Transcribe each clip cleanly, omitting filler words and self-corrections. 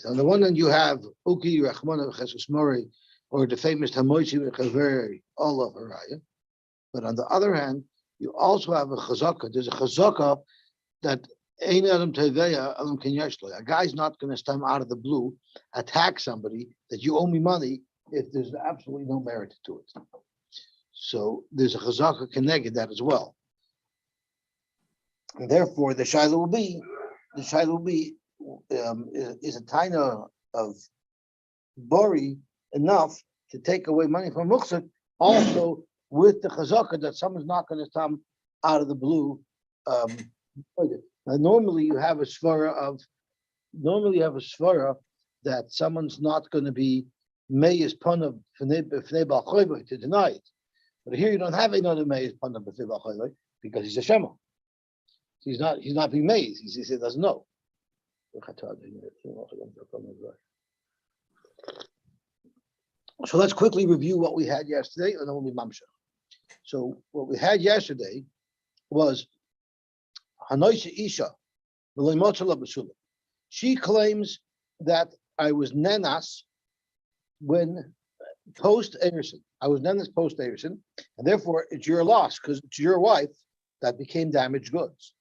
So on the one hand, you have Uki Rachmana Cheskus Mori, or the famous Hamoichi V'Chaveri Olav Haraya. But on the other hand, you also have a chazaka. There's a chazaka that Ein Adam Teveya Adam Kenyashlo. A guy's not going to stand out of the blue, attack somebody that you owe me money if there's absolutely no merit to it. So there's a chazaka connected that as well. And therefore, the shaila will be, is a taina of bori enough to take away money from muksuk, also with the chazaka that someone's not going to come out of the blue. Now, normally you have a svara that someone's not going to be meiz panav fnei bal choyvei to deny it. But here you don't have another meiz panav fnei bal choyvei because he's a shema. He's not being meiz. He doesn't know. So let's quickly review what we had yesterday, and then we'll be mamsha. So what we had yesterday was Hanoisha Isha, she claims that I was nenas when post-Erison. I was nenas post-Erison, and therefore it's your loss because it's your wife that became damaged goods.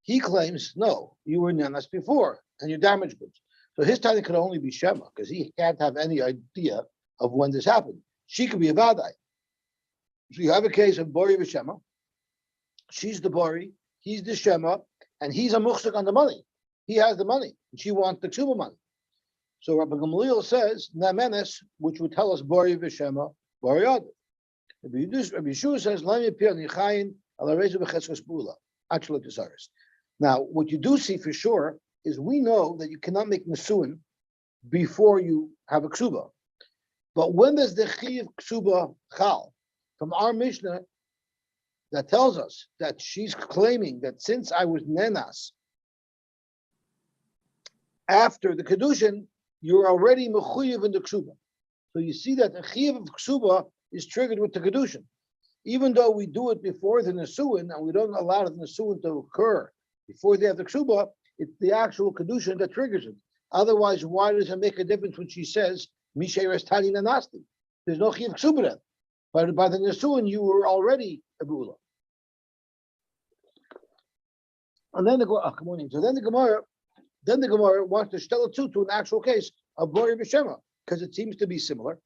He claims, no, you were nenas before and you damaged goods. So his tiny could only be Shema because he can't have any idea of when this happened. She could be a Vadai. So you have a case of Bori v'Shema. She's the Bori, he's the Shema, and he's a muhsik on the money. He has the money, and she wants the Ksuba money. So Rabbi Gamliel says, Namenes, which would tell us Bori v'Shema, Bori Ad. Rabbi Yeshua says, Lami Pir Nichayin, Alarezu v'Chetzkos Bula, actually Tesaris. Now, what you do see for sure is we know that you cannot make Nesuin before you have a Ksuba. But when does the Chiv Ksuba Chal? From our Mishnah, that tells us that she's claiming that since I was nenas after the kedushin, you're already mechuyev in the ksuba. So you see that the chiyuv of ksuba is triggered with the kedushin, even though we do it before the nesuin and we don't allow the nesuin to occur before they have the ksuba. It's the actual kedushin that triggers it. Otherwise, why does it make a difference when she says misheres tani nanasti? There's no chiyuv ksuba then. But by the nesuin, you were already a bula. And then the Gemara wants to tell it to an actual case of Bori B'Shema, because it seems to be similar.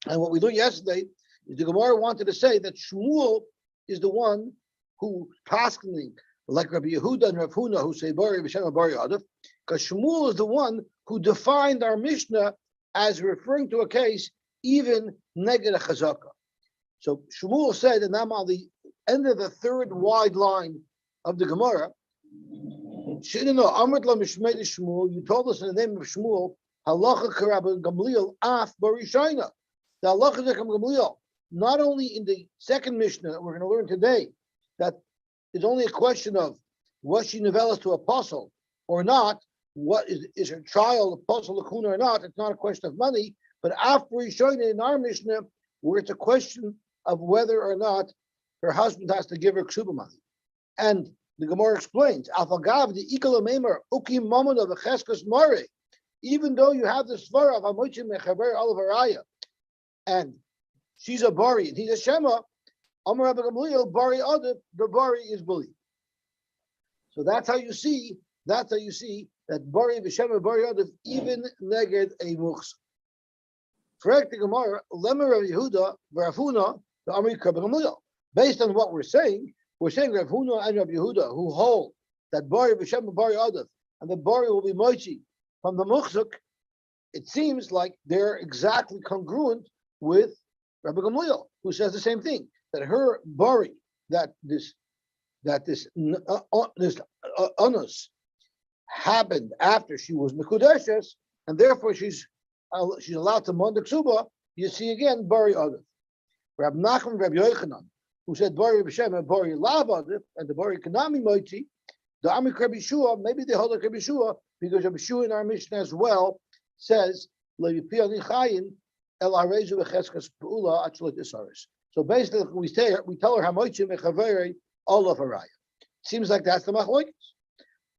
And what we learned yesterday is the Gemara wanted to say that Shmuel is the one who paskening, like Rabbi Yehuda and Rav Huna, who say Bori B'Shema Bori Adif, because Shmuel is the one who defined our Mishnah as referring to a case even neged a chazaka. So Shmuel said, and I'm on the end of the third wide line of the Gemara, you told us in the name of Shmuel, halacha karabba Gamliel af barishayna. The halacha of Gamliel, not only in the second Mishnah that we're going to learn today, that it's only a question of was she novellas to apostle or not, what is her child apostle lakuna or not, it's not a question of money, but af barishayna in our Mishnah, where it's a question of whether or not her husband has to give her ksuba money. And the Gemara explains, even though you have the svara of Hamochim Mechaber Alavaraya, and she's a Bari and he's a Shema, Amar Rabbi Gamliel, Bari Adif, the Bari is believed. So that's how you see that Bari V'Shema Bari Adif even neged a muchs. Correct the Gemara, Lemar Rabbi Yehuda, V'Rafuna, the Amri Rabbi Gamliel. Based on what we're saying Rav Huna and Rabbi Yehuda, who hold that Bari V'Shem Bari Adif, and the Bari will be Moichi from the Muchzuk, it seems like they're exactly congruent with Rabbi Gamliel, who says the same thing, that her Bari, that this Anus happened after she was Mekudeshes, and therefore she's allowed to Mondak Suba. You see again Bari Adif. Rabbi Nachman, Rabbi Yochanan, who said Bari B'Shem and Bari Lavadif and the Bari Kanami Moiti, the Amik Rabbi Shua, maybe they hold like Rabbi Shua, because Rabbi Shua in our Mishnah as well says, so basically we tell her Hamoichi Mechaveri all of Haraya. Seems like that's the Machlokes.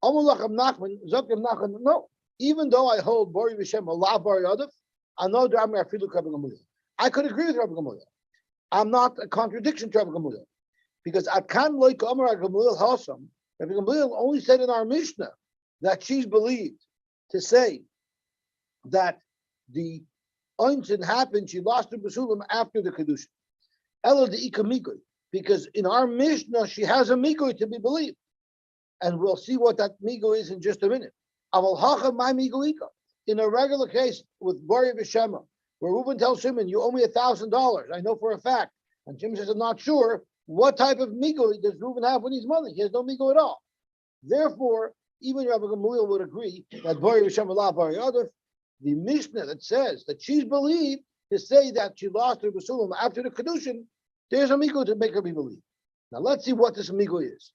Amalach Nachman, Zakir Nachman, no. even though I hold Bori V'Shem Allah Bari Adif, I know that I'm Rabbi Gamliel. I could agree with Rabbi Gamliel. I'm not a contradiction to Rabbi Gamliel. Because Akan Loik Amar Gamliel Hasam, Rabbi Gamliel only said in our Mishnah that she's believed to say that the Einstein happened, she lost her Basulam after the Kedusha. Ella the Ika Mikui. Because in our Mishnah, she has a Mikui to be believed. And we'll see what that Mikui is in just a minute. Aval Hacha my Mikui Ika. In a regular case with Bari V'Shema, where Reuben tells Shimon, you owe me $1,000. I know for a fact. And Shimon says, I'm not sure. What type of Mikui does Reuben have when he's money? He has no Mikui at all. Therefore, even Rabbi Gamliel would agree that Bari V'Shema La Bari Adif, the Mishnah that says that she's believed to say that she lost her Basulam after the Kedushin, there's a Mikui to make her be believed. Now let's see what this Mikui is.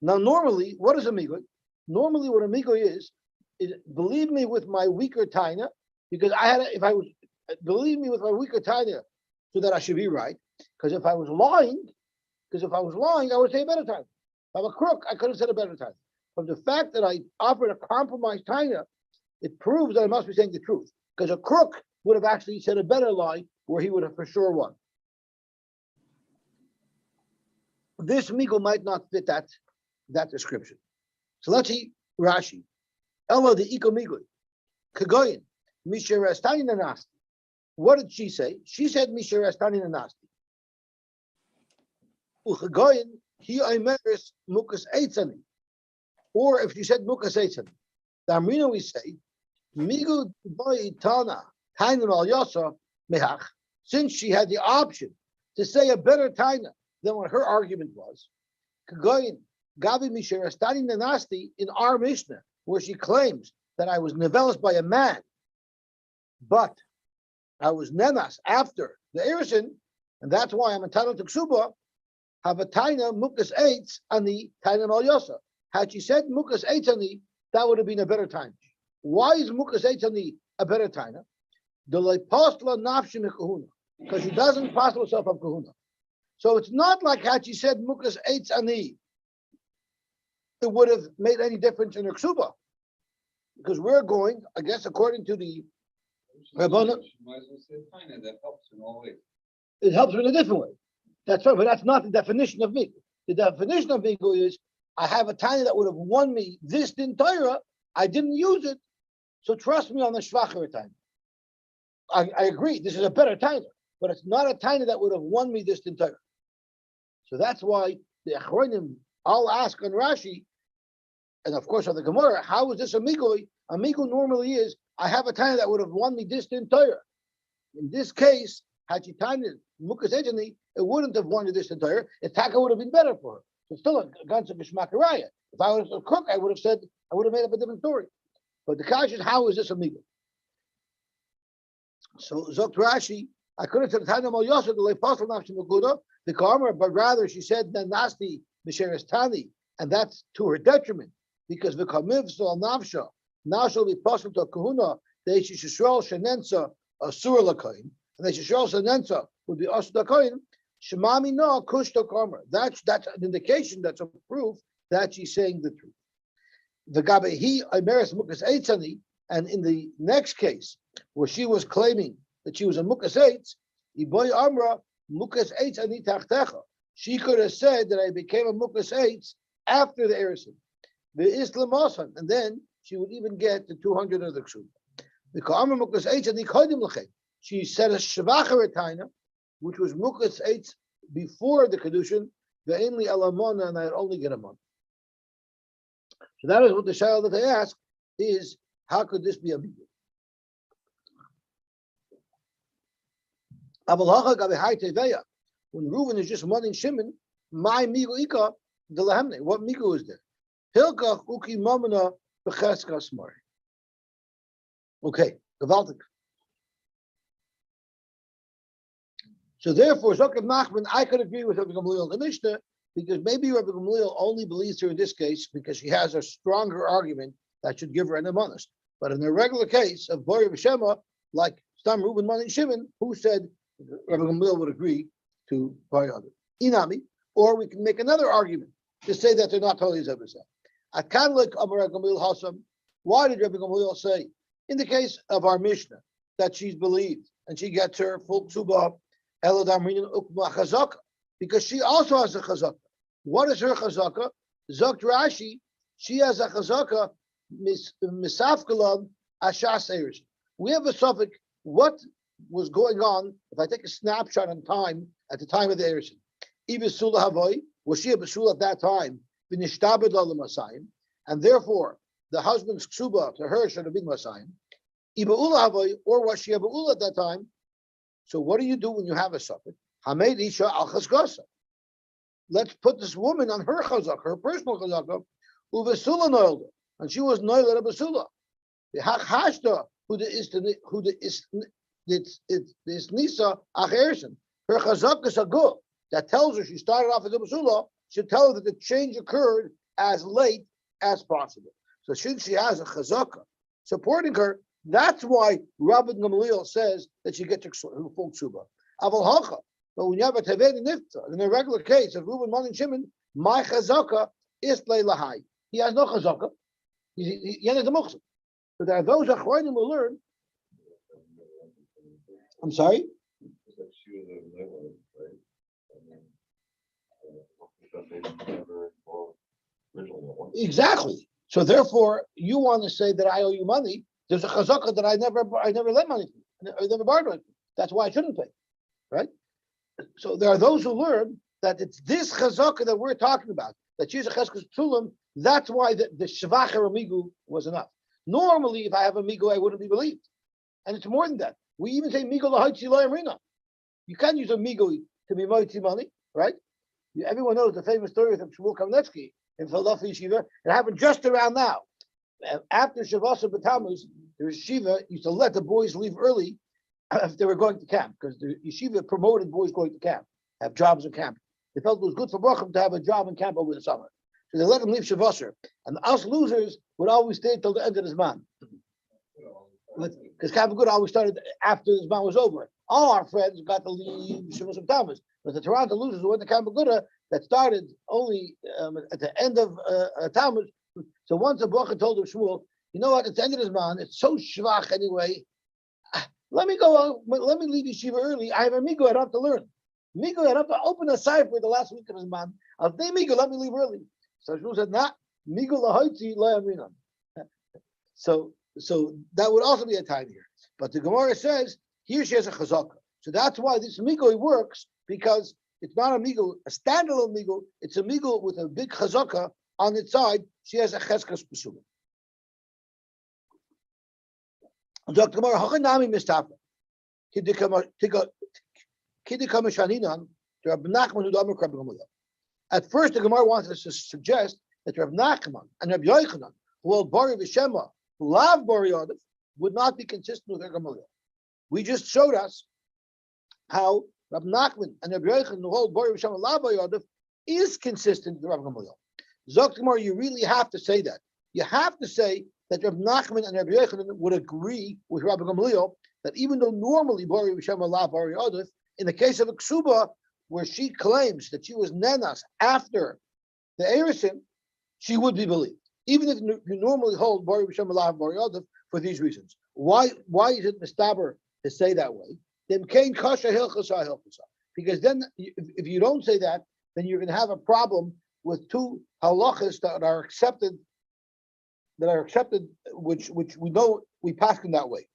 Now normally, what is a Mikui? Normally what a Mikui is believe me with my weaker taina, because believe me with my weaker taina so that I should be right. Because if I was lying, I would say a better time. If I'm a crook, I could have said a better time. From the fact that I offered a compromised taina, it proves that I must be saying the truth. Because a crook would have actually said a better lie where he would have for sure won. This Migo might not fit that description. So let's see Rashi. Ella the Iko Migui. Kagoyin. Misherestani Nanasti. What did she say? She said Misherestani Nanasti. Uchagoyin, he Imeris Mukas Eitzani. Or if she said Mukas Eitzani. The Amrina we say, Migu Boy Tana, Tainam al Yosa Mehach. Since she had the option to say a better Taina than what her argument was, Kagoyin, Gabi Misherestani Nanasti in our Mishnah, where she claims that I was nevelis by a man, but I was nenas after the Erison, and that's why I'm entitled to Ksuba, have a taina mukas eitz on the taina mal yosa. Had she said mukas eitz on the, that would have been a better time. Why is mukas eitz on the a better taina? The lepostla nafshi mekahuna, because she doesn't pass herself of kahuna. So it's not like had she said mukas eitz on the, it would have made any difference in her ksuba, because we're going, I guess, according to the Rabbana, that helps in all ways. It helps her in a different way. That's right, but that's not the definition of migu. The definition of migu is I have a tiny that would have won me this din Torah. I didn't use it, so trust me on the shvacher tiny. I agree, this is a better tiny, but it's not a tiny that would have won me this din Torah. So that's why the Achronim, I'll ask on Rashi, and of course on the Gemara, how is this a migu? A migu normally is I have a tiny that would have won me this din Torah. In this case, had she timed it, Mukas Ejani, it wouldn't have won you this din Torah. The taka would have been better for her. It's still a ganze Geshmakaraya. If I was a crook, I would have made up a different story. But the question is, how is this a migu? So Zokt Rashi, I could have said Tana Mal Yosef, the Leipasal Nafshi Maguda, the Karma, but rather she said Nasti Misheres Tani, and that's to her detriment, because the Kamiv Sol Nafsha, now shall be possible to Kahuna, they Shishral Shenensa, a Sur Lakain, and they Shishral Shenensa would be Asur Lakain, Shemami no Kushto Karma. That's an indication, that's a proof that she's saying the truth. The Gabehi Imeres Mukas Eitzani, and in the next case, where she was claiming that she was a Mukas Eitz, Iboy Amra Mukas Eitzani Tachtecha. She could have said that I became a Mukas Eitz after the Erison. The Islam Osan, and then she would even get the 200 of the Ksub. The Ka'amar Mukas Eitz Kodim Lachem. She said a Shvacher Taina, which was Mukas Eitz before the Kedushin, the Ainli Alamona, and I'd only get a month. So that is what the child that they ask is, how could this be a migu? When Reuven is just money Shimon, my migu ika the lahemne. What migu is there? Hilkach uki mamana b'cheskas mari. Okay, gewaltig. So therefore, Zokav Nachman, I could agree with Rabbi Gamliel in the Mishnah, because maybe Rabbi Gamliel only believes her in this case because she has a stronger argument that should give her an amonis. But in the regular case of Bori V'Shema, like Stam Reuben Mani Shimon, who said Rabbi Gamliel would agree to Bori Adam. Inami, or we can make another argument to say that they're not totally Zebaseh. Akan like Amar Gamliel Hasam, Why did Rabbi Gamaliel say, in the case of our Mishnah, that she's believed and she gets her full ksuba, Eladam Rinin Ukma Chazaka, because she also has a chazaka. What is her chazaka? Zokt Rashi, she has a chazaka, misafkalam ashas eirish. We have a suffix. What was going on? If I take a snapshot in time at the time of the eirish, ibesula havoy, was she a besula at that time? V'nishtabed lo l'masayim, and therefore the husband's ksuba to her should have been masayim. Ibeula havoy, or was she a beula at that time? So what do you do when you have a suffix? Hamed isha al chazkasa. Let's put this woman on her chazaka, her personal chazaka, uvesula noilda, and she was noilda a besula. The hashta who the is nisa acherson. Her chazaka is a good that tells her she started off as a besula. Should tell her that the change occurred as late as possible. So since she has a chazaka supporting her, that's why Rabbi Gamaliel says that she gets her full ksuba. Aval hacha. But when you have a tevedi nifta, in a regular case of Reuben, Man, and Shimon, my chazaka is leilahai. He has no chazaka. He has the muchzah. So there are those achronim who learn. I'm sorry. Exactly. So therefore, you want to say that I owe you money. There's a chazaka that I never lent money to. I never borrowed money. That's why I shouldn't pay, right? So there are those who learn that it's this chazaka that we're talking about, that she's a cheskas tulam. That's why the shvacher amigu was enough. Normally, if I have a migu, I wouldn't be believed, and it's more than that. We even say migu lahaitzi loyamrina. You can't use a migu to be moitzi money, right? Everyone knows the famous story of Shmuel Kamnetsky in Philadelphia Yeshiva. It happened just around now. After Shavasa B'Tammuz, the yeshiva used to let the boys leave early if they were going to camp, because the yeshiva promoted boys going to camp, have jobs in camp. They felt it was good for Brachim to have a job in camp over the summer. So they let them leave Shavasar. And us losers would always stay till the end of the Zman. Because Camp Good always started after the Zman was over. All our friends got to leave Shavasar B'Tammuz. But the Toronto losers who went to Camp Good that started only at the end of Tammuz. So once the Bracha told him, Shmuel, you know what, it's the end of this man, it's so shvach anyway. Let me leave yeshiva early. I have a migo, I don't have to learn. Migo, I don't have to open a cipher the last week of his man. I'll say migo, let me leave early. So Shmuel said, nah, migo lahoitzi loyamrinan. So that would also be a time here. But the Gemara says, here she has a chazaka. So that's why this migo works, because it's not a migo, a standalone migo, it's a migo with a big chazaka on its side. She has a cheskas pesula. Dr. Gemara, hachanami mistafa. Kidikama shaninan to Rabbi Nachman who Rabbi Gamaliel. At first, the Gemara wanted us to suggest that Rabbi Nachman and Rabbi Yochanan, who hold Bari V'Shema, who love Bari Yodef, would not be consistent with Rabbi Gamaliel. We just showed us how Rabbi Nachman and Rabbi Yochanan, who hold Bari V'Shema, love Bari Yodef, is consistent with Rabbi Gamaliel. Zok Gemara, you really have to say that. You have to say that Rabbi Nachman and Rabbi Yochanan would agree with Rabbi Gamaliel that even though normally Bari V'Shema love Bari Yodef, in the case of a ksuba, where she claims that she was nenas after the Erison, she would be believed. Even if you normally hold Bari B'Shem Alav Bari Yodef for these reasons. Why is it mistaber to say that way? Then Kain Kasha Hilchasa Hilchasa. Because then if you don't say that, then you're going to have a problem with two halachas that are accepted, which we know we pass in that way.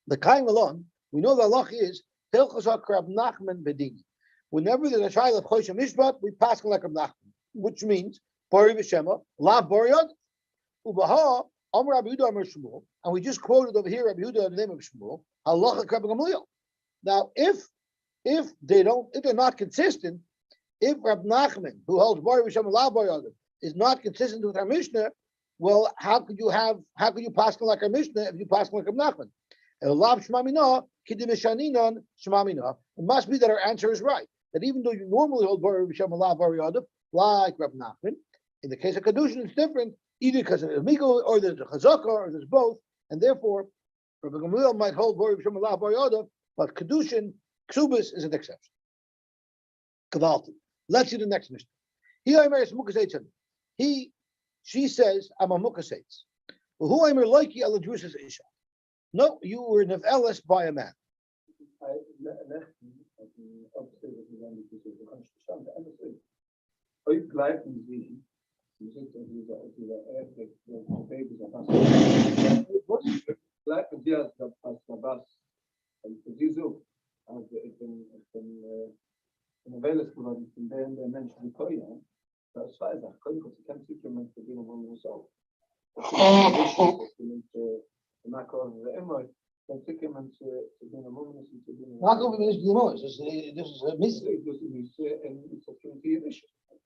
The Kain Malon, we know the halacha is Hilchasa Krab Nachman Bedini. Whenever there's a child of Choshe Mishpat, we pass like Rab Nachman, which means Bari V'Shema, La Bari Yodef. Ubaha, Amar Rabbi Yehuda Amar Shmuel, and we just quoted over here Rabbi Yehuda in the name of Shmuel, Halacha Rabbi Gamaliel. Now, if they're not consistent, if Rab Nachman, who holds Bari V'Shema, La Bari Yodef, is not consistent with our Mishnah, well, how could you pass like our Mishnah if you pass like Rab Nachman? It must be that our answer is right. That even though you normally hold Bari V'Shem Allah Bari Yodef, like Rab Nachman, in the case of Kedushin, it's different, either because of the Migo, or there's a Chazaka, or there's both, and therefore, Rabbi Gamaliel might hold Bari V'Shem Allah Bari Yodef, but Kedushin, Kesubos is an exception. Kavalti. Let's see the next Mishnah. She says, I'm a Mukaseitz. Who am like you, Eladrusas Isha? No, you were nevelis by a man. Not over this Glimos. This is a mystery.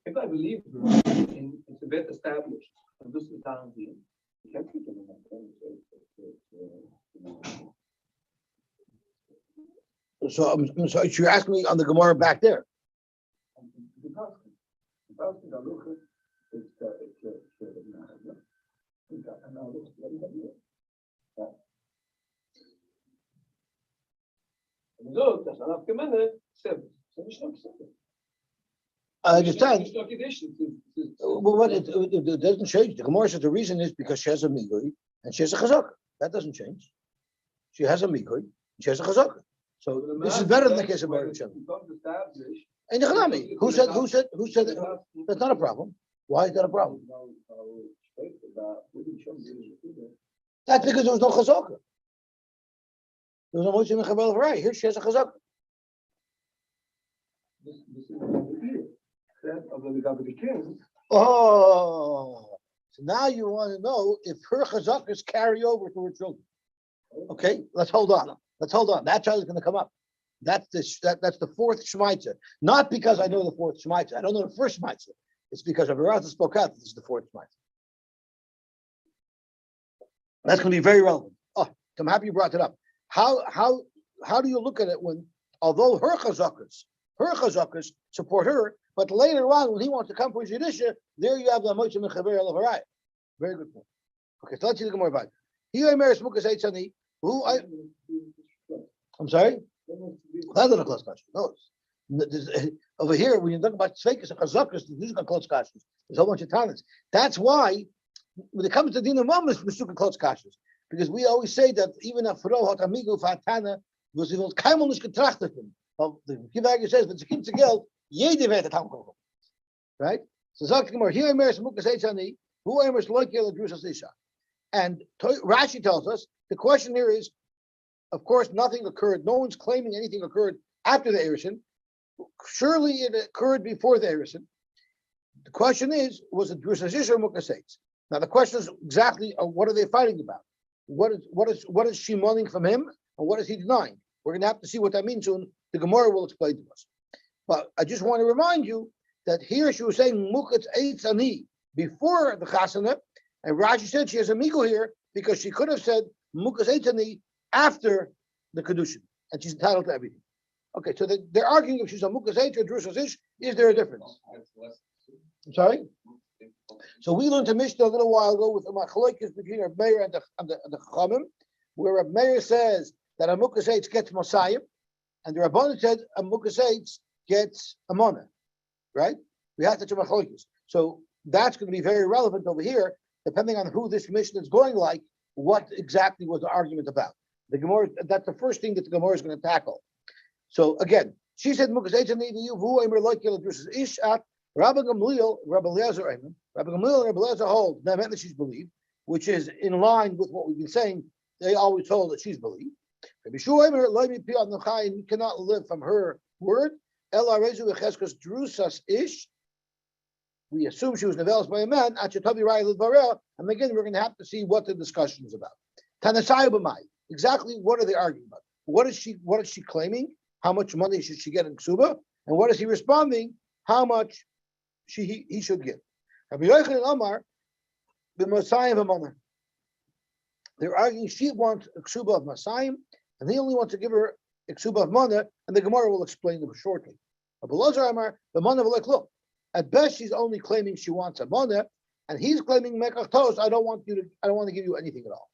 If I believe it's a bit established, and this is down here, you can't keep it in that. So you're asking me on the Gemara back there. I understand. Well, what it doesn't change. The Gemara says the reason is because she has a migui and she has a chazaka. That doesn't change. She has a migui and she has a chazaka. So this is better than the case of Baruch Shem. And the Chanami, who said that? That's not a problem. Why is that a problem? That's because there was no chazaka. There was no Moshe Mechabel Harai. Here she has a chazaka. Oh, so now you want to know if her chazakas carry over to her children. Okay, let's hold on. That child is going to come up. That's the fourth Shemaitzer. Not because I know the fourth Shemaitzer. I don't know the first Shemaitzer. It's because of Arata spoke out. This is the fourth Shemaitzer. That's going to be very relevant. Oh, I'm happy you brought it up. How do you look at it when, although her chazakas support her, but later on when he wants to come for his Yidisha, there you have the Moshe Mechaber El Harai. Very good point. Okay, so let's see more about it. I'm sorry? That's not a close question. No. Over here, when you talk about Tzveikas and Chazakas, these are close questions. There's a whole bunch of talents. That's why, when it comes to Dina Mamas, we're super close questions. Because we always say that even a Fro hat amigo fatana was he will keinmal nicht getrachtet him. The Kivag says, but Zakim Tzegel, jede wird Tam kommen. Right? So sagt Gemara, here Emeres Mukas Eitzani, who Emeres Loikel Drusas Isha. And Rashi tells us the question here is, of course, nothing occurred. No one's claiming anything occurred after the Erishin. Surely it occurred before the Erishin. The question is, was it Drusas Isha or Mukas Eitz? Now the question is exactly what are they fighting about? What is she mourning from him, and what is he denying? We're going to have to see what that means soon. The Gemara will explain to us. But I just want to remind you that here she was saying Mukatz Eitz Ani before the Chasana, and Rashi said she has a Migo here because she could have said Mukatz Eitz Ani after the Kedushin, and she's entitled to everything. Okay, so they're arguing if she's a Mukatz Eitz or Drusas Ish. Is there a difference? I'm sorry? So we learned to Mishnah a little while ago with the Machlokes between Reb Meir and the Chachamim, where Reb Meir says that a Mukatz Eitz gets Mosayim, and the Rabbanan said a Mukatz Eitz gets Amona, right? We have to Machlokes. So that's going to be very relevant over here, depending on who this Mishnah is going like, what exactly was the argument about. The Gemara, that's the first thing that the Gemara is going to tackle. So again, she said Mukatz Eitz Ani you who Emer Loikel Drusas Ish at Rabbi Gamliel, Rabbi Eliezer, and Rabbi Eliezer hold that meant that she's believed, which is in line with what we've been saying. They always told that she's believed. Rabbi Shuaimer, you cannot live from her word. Ela Rezu Echeskas Drusas Ish. We assume she was nevelis by a man. And again, we're going to have to see what the discussion is about. Tanasai b'mai. Exactly what are they arguing about? What is she claiming? How much money should she get in Ksuba? And what is he responding? How much he should give. Rabbi Yochanan Amar, b'Masayim v'Mana. They're arguing she wants a ksuba of Masayim, and he only wants to give her a ksuba of Mana, and the Gemara will explain them shortly. Rabbi Elazar Amar, b'Mana v'Lek look. At best, she's only claiming she wants a Mana, and he's claiming Mekach Tos. I don't want to give you anything at all.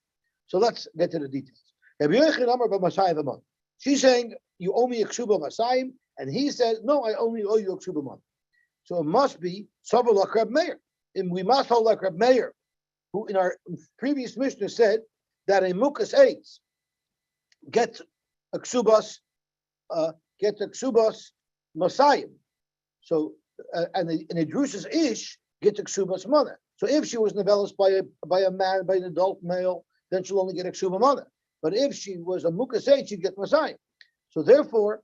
So let's get to the details. Rabbi Yochanan Amar b'Masayim v'Mana. She's saying you owe me a ksuba of Masayim, and he says no, I only owe you a ksuba of Mana. So it must be Sabah like Reb Meir. And we must hold like Reb Meir who in our previous Mishnah said that a mukas eitz gets a ksubas, masayim. So and a drusha's ish gets a ksubas mana. So if she was novellis by a man, by an adult male, then she'll only get a ksuba mana. But if she was a mukas eitz, she'd get masayim. So therefore,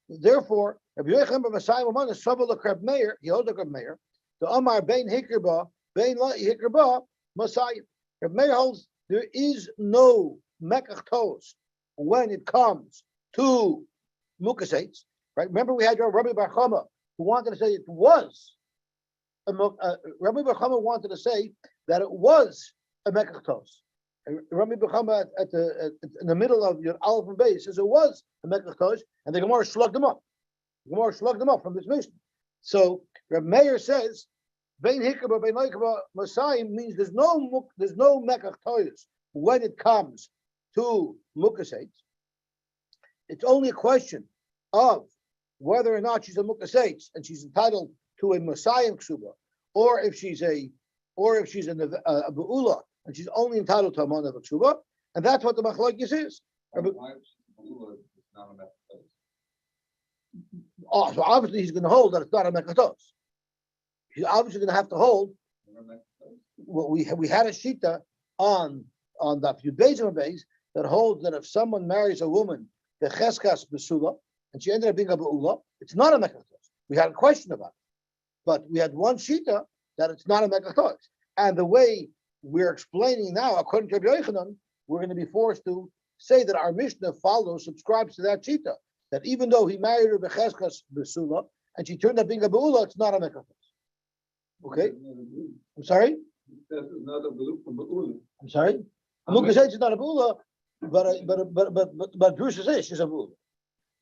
Rabbi Yochanan masayim mana saval l'krab meir, he holds a krab meir. The Amar bein hikirba, bein la hikirba, masayim. Rabbi Meir holds there is no mekach tos when it comes to mukas eitz. Right? Remember we had Rabbi Bar Chama who wanted to say it was Rabbi Bar Chama wanted to say that it was a mekach tos. Rabbi Bar Chama in the middle of your Aleph and Beis says it was a mekach tos, and the Gemara slugged them up. The Gemara slugged them up from this mission. So Rabbi Meir says bein hikaba bein loikaba masayim means there's no mekach tos when it comes to mukas eitz. It's only a question of whether or not she's a mukas eitz and she's entitled to a masayim ksuba, or if she's a beula and she's only entitled to a mana of a ksuba, and that's what the machlokes is. So obviously he's going to hold that it's not a mekatos. He's obviously going to have to hold. Well, we had a shita on the Judaism base that holds that if someone marries a woman the cheskas besula and she ended up being a beula, it's not a mekatos. We had a question about it, but we had one shita that it's not a mekatos. And the way we're explaining now, according to Rabbi Yochanan, we're going to be forced to say that our Mishnah subscribes to that shita. That even though he married her becheskas besula and she turned up being a beula, it's not a mekatos. Okay, I'm sorry. That's another beula. I'm sorry. Mukas eitz is not a beula, but drusha's ish is a beula.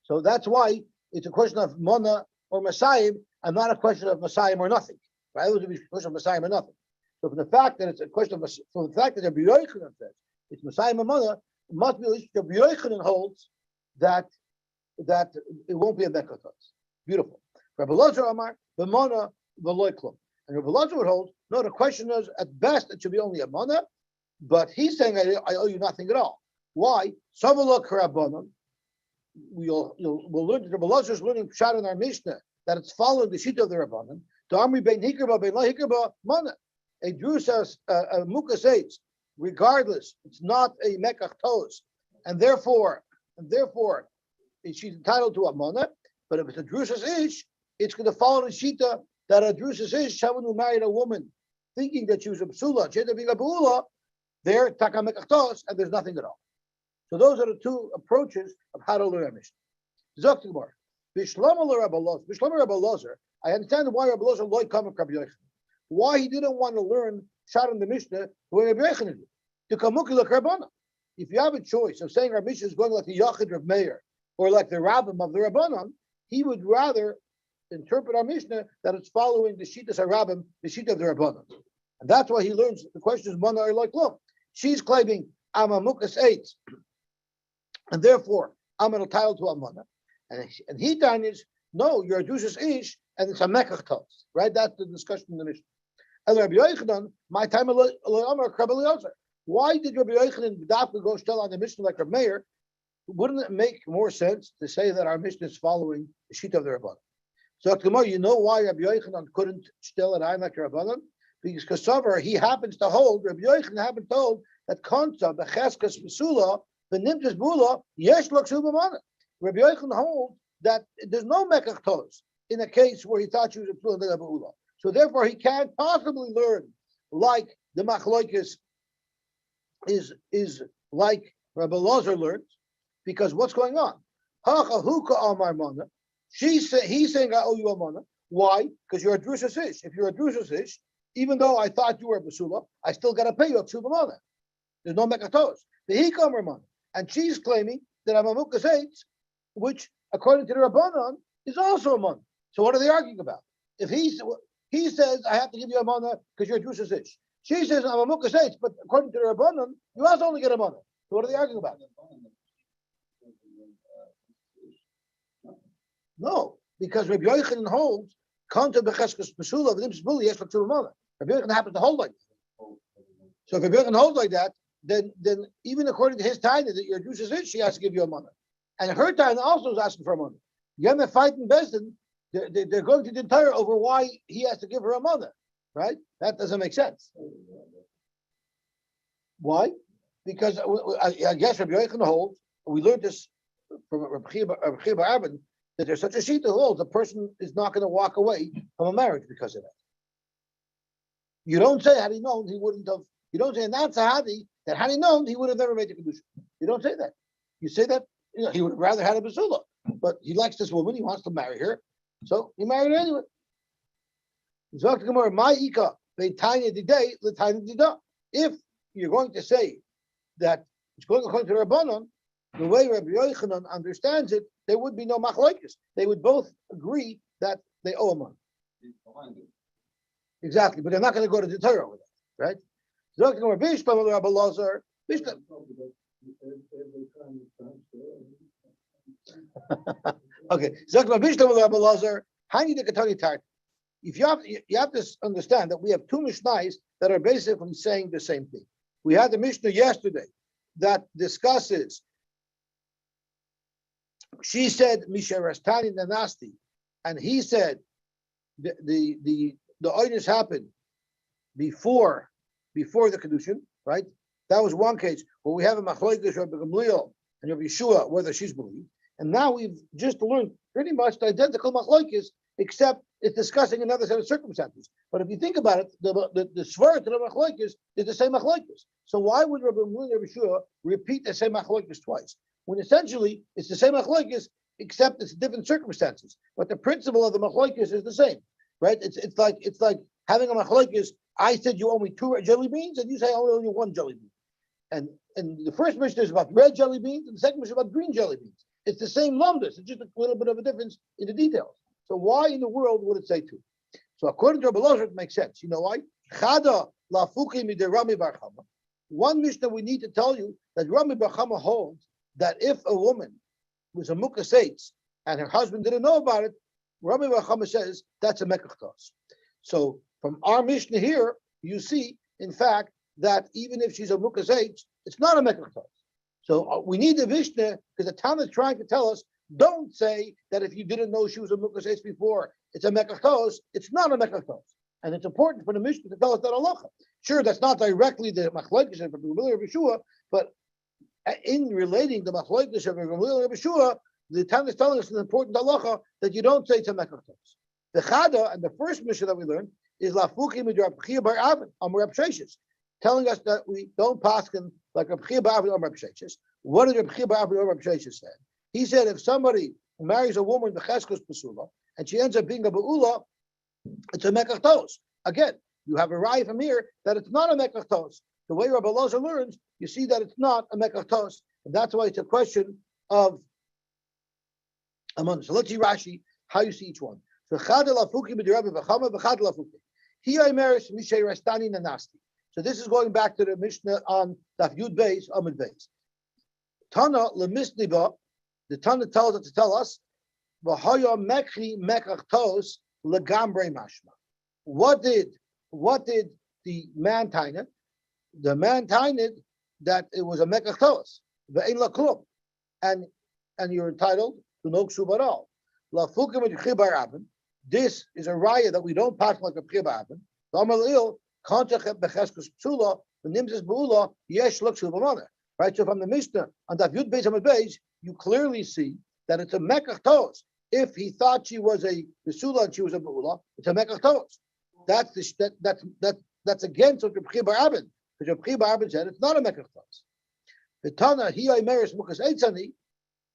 So that's why it's a question of mana or masayim, and not a question of masayim or nothing. Right? It would be a question of masayim or nothing. So from the fact that it's a question of from the fact that Rabbi Yochanan says it's masayim or mana, it must be at least Rabbi Yochanan holds that it won't be a mekatos. Beautiful. Rabbi Lazar Amar, the mana, the loiklum. And Rabbi Lazar would hold, no, the question is, at best, it should be only a mana, but he's saying, I owe you nothing at all. Why? Savala karabanan. We'll learn, Rabbi Lazar is learning pshat in our Mishnah, that it's following the sheet of the Rabbanan. To Amri bein hikirba, bein la hikirba, mana. A drusas, a mukas eitz, regardless, it's not a mekach tos, and therefore, she's entitled to a mana, but if it's a drusas ish, it's going to follow the shita that a drusas ish, someone who married a woman thinking that she was a psula, she ended up being a beula, they're takamekachtos, and there's nothing at all. So those are the two approaches of how to learn a Mishnah. Zok Gemara, Bishlomo Rabbi Lozer. I understand why Rabbi Lozer loy come from Rabbi Yochanan. Why he didn't want to learn Shad in the Mishnah the way Rabbi Yochanan did. To kamuki l'karbana. If you have a choice of saying our Mishnah is going like the Yachid Rav Meir or like the Rabbim of the Rabbanon, he would rather interpret our Mishnah that it's following the Shitas HaRabbim, the Shita of the Rabbanon. And that's why he learns the question is mana or like look. She's claiming I'm a mukas eitz, and therefore I'm entitled to a mana. And he done is no, you're a drusas ish, and it's a mekach tos, right? That's the discussion in the Mishnah. And Rabbi Yochanan, my time why did Rabbi Yochanan go still on the Mishnah like Rabbi Meir? Wouldn't it make more sense to say that our Mishnah is following the sheet of the Rabbanan? So tomorrow, you know why Rabbi Yochanan couldn't still an eye like Rabbanan? Because Kesubo, he happens to hold, Rabbi Yochanan happens to hold that konta becheskas besula benimtis bula yesh l'ksuba mana. Rabbi Yochanan holds that there's no mekach tos in a case where he thought she was a bula. So therefore, he can't possibly learn like the machlokes is like Rabbi Lazar learns, because what's going on? He's saying I owe you a mana. Why? Because you're a drusas ish. If you're a drusas ish, even though I thought you were a basula, I still got to pay you a ksuba mana. There's no mekatos. The hikamer mana, and she's claiming that I'm a mukas eitz, which according to the Rabbanon is also a mana. So what are they arguing about? If he says I have to give you a mana because you're a drusas ish. She says I'm a mukas eitz, but according to the Rabbanon, you also only get a mana. So what are they arguing about? No, because Rabbi Yochanan holds konta becheskas besula v'dim besula yesh l'ksuba mana. Rabbi Yochanan happens to hold like that. So if Rabbi Yochanan holds like that, then even according to his time that your juice is rich, she has to give you a money. And her time also is asking for a money. You have a fight in Besdin, they're going to the entire over why he has to give her a money, right? That doesn't make sense. Why? Because I guess Rabbi Yochanan holds, we learned this from Rabbi Chia Bar Abin, that there's such a sheet that holds a person is not going to walk away from a marriage because of that. You don't say had he known he wouldn't have. You don't say not Sahadi that had he known he would have never made the kedusha. You don't say that. You say that he would have rather had a basula, but he likes this woman. He wants to marry her, so he married her anyway. If you're going to say that it's going according to the Rabbanon, the way Rabbi Yochanan understands it, there would be no machlokes. They would both agree that they owe a money. Exactly, but they're not going to go to the Torah with that, right? Okay. If you have to understand that we have two Mishnayos that are basically saying the same thing. We had the Mishnah yesterday that discusses. She said Misharastani Nanasti, and he said the oinus happened before the kedushin, right? That was one case where we have a machlokes Rabbi Gamliel and Rabbi Yeshua whether she's believed, and now we've just learned pretty much the identical machlokes, except it's discussing another set of circumstances. But if you think about it, the svar to the machlokes is the same machlokes. So why would Rabbi Gamliel and Rabbi Yeshua repeat the same machlokes twice when essentially it's the same machlokes except it's different circumstances? But the principle of the machlokes is the same, right? It's like having a machlokes. I said you owe me 2 jelly beans, and you say I only owe you 1 jelly bean. And the first Mishnah is about red jelly beans, and the second Mishnah is about green jelly beans. It's the same lumdus. It's just a little bit of a difference in the details. So why in the world would it say 2? So according to Rabbi Lozer, it makes sense. You know why? Chada lafuki mide Rami bar Chama. One Mishnah we need to tell you that Rami bar Chama holds that if a woman was a mukas eitz and her husband didn't know about it, Rami bar Chama says that's a mekachtos. So from our Mishnah here, you see, in fact, that even if she's a mukas eitz, it's not a mekachtos. So we need the Mishnah because the Talmud is trying to tell us, don't say that if you didn't know she was a mukas eitz before, it's a mekachtos. It's not a mekachtos. And it's important for the Mishnah to tell us that halacha. Sure, that's not directly the machlokes of Rabbi Gamliel and Rabbi Yeshua, but in relating the machlokes of Rabbi Gamliel and Rabbi Yeshua, the Talmud is telling us an important halacha that you don't say it's a mekachtos. The Chada and the first Mishnah that we learned is lafuki midrab Chia Bar Avin Amar Reb Sheshes, telling us that we don't paskin like Reb Chia Bar Avin Amar Reb Sheshes. What did Reb Chia Bar Avin Amar Reb Sheshes say? He said if somebody marries a woman b'cheskos pesula and she ends up being a beula, it's a mekachtos. Again, you have a raya from here that it's not a mekachtos. The way Rabbi Lozer learns, you see that it's not a mekachtos, and that's why it's a question of amon. So let's see Rashi how you see each one. So chad lafuki b'dirabbi v'chama v'chad lafuki. He meris mishay rastani nanasti. So this is going back to the Mishnah on Daf Yud Beis Amud Beis. Tana lemisniba. The Tana tells us to tell us v'haya mekhi mekachtos legambrei mashma. What did the man tained? The man tained that it was a mekachtos ve'ein laklum, and you're entitled to no ksuba at all. Lafukim et chibar avin. This is a raya that we don't pass like a chibar avin. L'amalil kontachet becheskos psula v'nimzes beula yesh luk shubamana. Right. So from the Mishnah on Daf Yud Beis Amud Beis, you clearly see that it's a mekachtos. If he thought she was a besula and she was a beula, it's a mekachtos. That's against what Reb Chia Bar Abin, because Reb Chia Bar Abin said it's not a mekachtos. The Tana he meris mukas eitzani,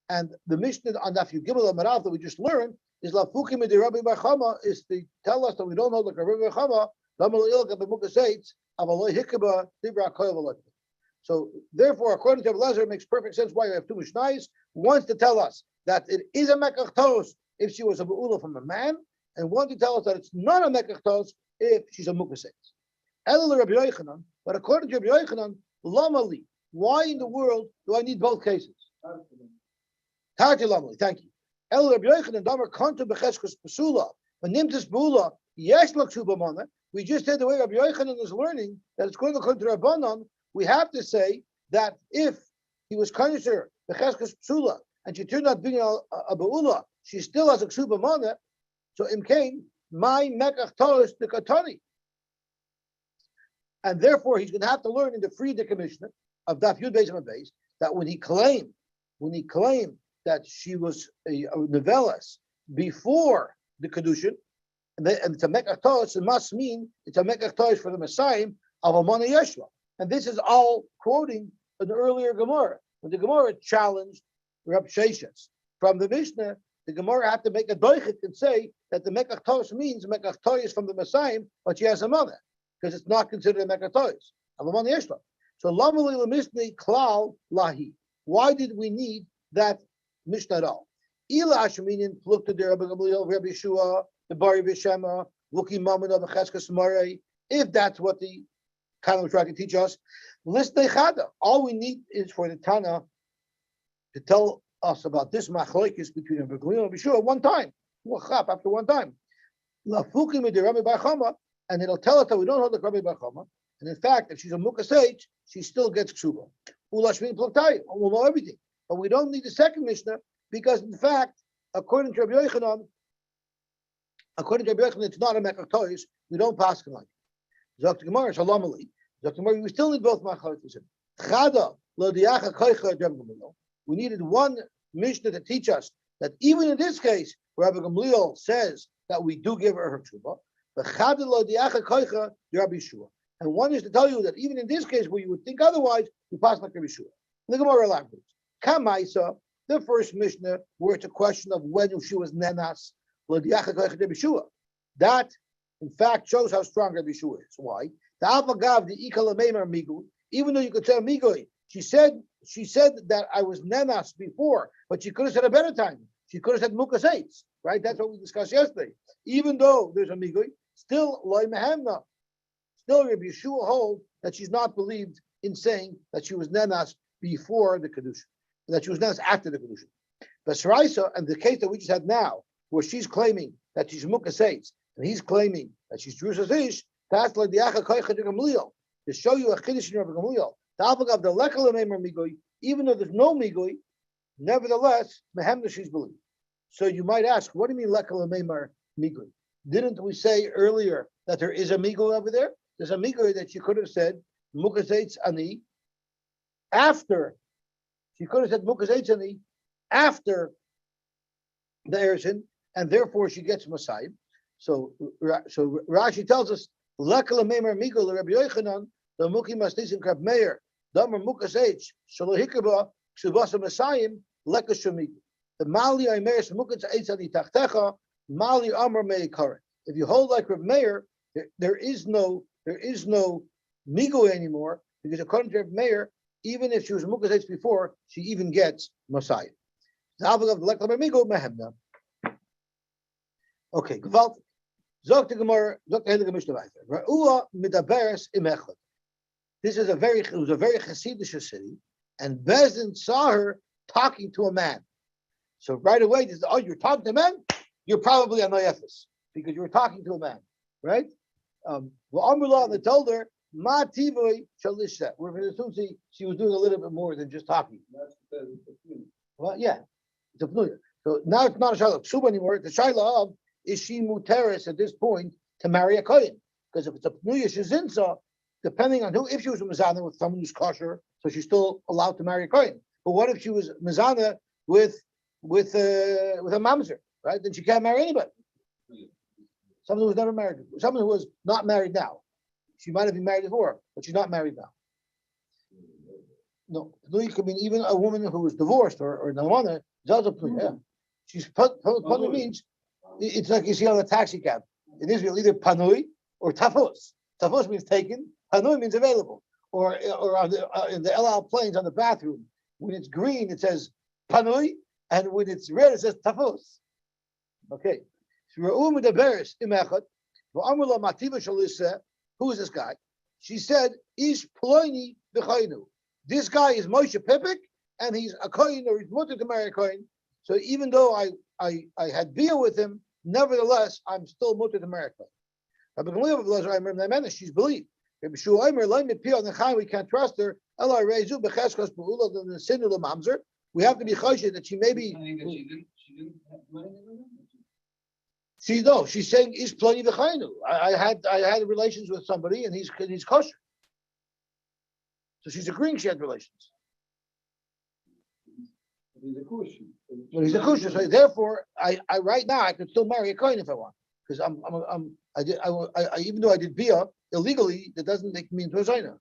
and the Mishnah on Daf Yud Gimel Amarav that we just learned is lafukim edi Rabbi Bar Chama, is to tell us that we don't know like Rabbi Bar Chama lamal ilka b'mukas eitz avaloi hikaba dibra koyel v'lotim. So therefore, according to Lezer, it makes perfect sense why you have 2 Mishnayos. One to tell us that it is a mekachtos if she was a beula from a man, and one to tell us that it's not a mekachtos if she's a mukas eitz. Elul Rabbi Yochanan, but according to Rabbi Yochanan, lamali. Why in the world do I need both cases? Tarti lamali. Thank you. Elul Rabbi Yochanan, damer kontu becheskos pesula, v'nimtis beula yesh lak shubamana We just said the way Rabbi Yochanan is learning that it's going to come to Rabbanon. We have to say that if he was Kanisher, the Cheskes Psula, and she turned out being a Ba'ula, she still has a Ksuba Mana, so Imkain, my Mekach Tolis the Katani. And therefore, he's going to have to learn in the Frieda Commissioner of Daf Yud Beis Amud Beis that when he claimed that she was a novellas before the Kedushin, and it's a Mekach Tolis, it must mean it's a Mekach Tolis for the Messiah of Amana Yeshua. And this is all quoting an earlier Gemara. When the Gemara challenged Reb Sheshes from the Mishnah, the Gemara had to make a doichet and say that the Mekach Tolis means Mekach Tolis from the Messiah, but she has a mother, because it's not considered a Mekach Tolis of Amana Yeshua. So Lamali Lamishni Klal Lahi. Why did we need that Mishnah at all? Ila Ashminin looked at the Rabbi Gamliel, Rabbi Yeshua, the Bari Vishema, Luki Mamad of Cheskes Marei. If that's what the Tana was trying to teach us, Listnei Chada. All we need is for the Tana to tell us about this machlokes between Rabbi Gamliel and Rabbi Yeshua one time. After one time. Lafukim with the Rabbi Bar Chama, and it'll tell us that we don't hold the Rabbi Bar Chama. And in fact, if she's a Mukasage, she still gets Ksuba. Ulashmin Ploktai, we'll know everything. But we don't need the second Mishnah because, in fact, according to Rabbi Yochanan, it's not a Mekach Tois. We don't pass him like it. Zok Gemara, Shalom Ali. Zok Gemara, we still need both machlokes. Chada lo diacha koicha Rabbi Gamliel. We needed one Mishnah to teach us that even in this case, Rabbi Gamliel says that we do give her Ksuba. But Chada lo diacha koicha Rabbi Yeshua. And one is to tell you that even in this case, where you would think otherwise, you pass like Rabbi Yeshua. The Gemara elaborates. Kamaisa, the first Mishnah, where it's a question of when she was nenas, that, in fact, shows how strong Rabbi Yeshua is. Why? Even though you could say Migoi, she said that I was nenas before, but she could have said a better time. She could have said Mukas Eitz, right? That's what we discussed yesterday. Even though there's a Migoi, still Loi Mehemna. Still, Rabbi Yeshua holds that she's not believed in saying that she was nenas before the Kedusha, that she was nenas after the Kedusha. But Saraisa, and the case that we just had now, where she's claiming that she's Mukas Eitz, and he's claiming that she's Jerusalem Ish, that's like the Acha Koicha de Gamliel, to show you a Chiddush in Rabbi Gamliel. The Alpha of the Lekal Meimer Migoi, even though there's no Migoi, nevertheless, Mehemna she's believed. So you might ask, what do you mean Lekal Meimer Migoi? Didn't we say earlier that there is a Migoi over there? There's a Migoi that she could have said Mukas Eitz Ani after. She could have said Mukas Eitz Ani after the Eresin, and therefore she gets Messiah. So Rashi tells us, Lekala Meimer Migol Rabbi Yochanan, the Muki Masnisim Krab Meir, Damar Mukas Eitz, Shalohikaba, Kesubos Messiah, Lekashamigu. The Mali Aimeris Mukas Eitz Ani Tachtecha, Mali Amar Meikar. If you hold like Reb Meir, there is no Migo anymore, because according to Reb Meir, even if she was Mukas Eitz before, she even gets Messiah. Okay, Gewalt. Zok the Gemara, Zok the Heilige Mishnah weiter. Ra'ua midaberes im echad. It was a very Hasidic city, and Bezdin saw her talking to a man. So right away, you're talking to a man? You're probably a Noyefis, because you were talking to a man, right? Well, Amrullah, and they told her, Ma Tivoy Shalisha. We're going to assume she was doing a little bit more than just talking. Well, yeah, it's a pnuya. So now it's not a Shiloh Ksuba anymore. It's a Shiloh of, is she muteris at this point to marry a Kohen? Because if it's a pnuya Shizinsa, depending on who, if she was a Mizana with someone who's kosher, so she's still allowed to marry a Kohen. But what if she was Mizana with a mamzer, right? Then she can't marry anybody. Someone who was never married before. Someone who was not married now. She might have been married before, but she's not married now. No, Pnui could mean even a woman who was divorced or Nawana, Zaza Pnui, yeah. She's Pnui means, it's like you see on the taxi cab. In Israel, either Panui or Tafos. Tafos means taken, Panui means available. Or in the El Al planes on the bathroom, when it's green, it says Panui, and when it's red, it says Tafos. Okay. Who is this guy? She said, Ish Ploini v'chaynu. This guy is Moshe Pipik, and he's a kohen, or he's mutter to marry a kohen. So even though I had beer with him, nevertheless, I'm still mutter to marry a kohen. She's believed. We can't trust her. We have to be choshed that she may be. Saying that she didn't have money in the room. She's saying is plani v'chaynu. I had relations with somebody and he's kosher. So she's agreeing she had relations. He's a cushion. But he's a kosher. So therefore, I right now I could still marry a kohen if I want, because even though I did bia illegally, that doesn't make me into a zayna.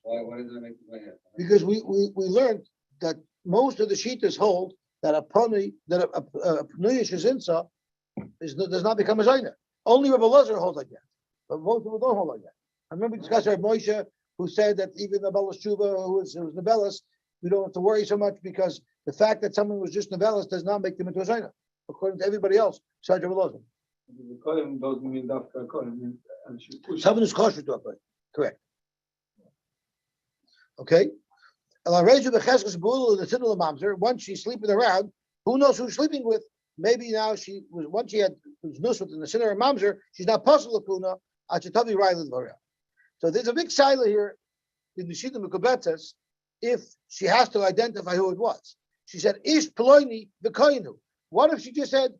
Why does that make the way? Because we learned that most of the shittas hold that a pnei shezinsa does not become a zayna. Only Rabbi Lazar holds like that, but most people don't hold like that. I remember we discussed Rabbi Moshe, who said that even the Balas Shuva, who was Nebelas, we don't have to worry so much because the fact that someone was just Nebelas does not make them into a zayna, according to everybody else besides Rabbi Lazar. The kohen doesn't mean dafka kohen. Someone who's kosher to a kohen, correct? Okay. Once she's sleeping around, who knows who she's sleeping with? Maybe now she was once she had was nusut in the sinner and mamzer, she's not possible puna. Achetavi Riley Varia. So there's a big shaila here in the Shita Mekubetzes if she has to identify who it was. She said, Ish Ploini V'koinu. What if she just said,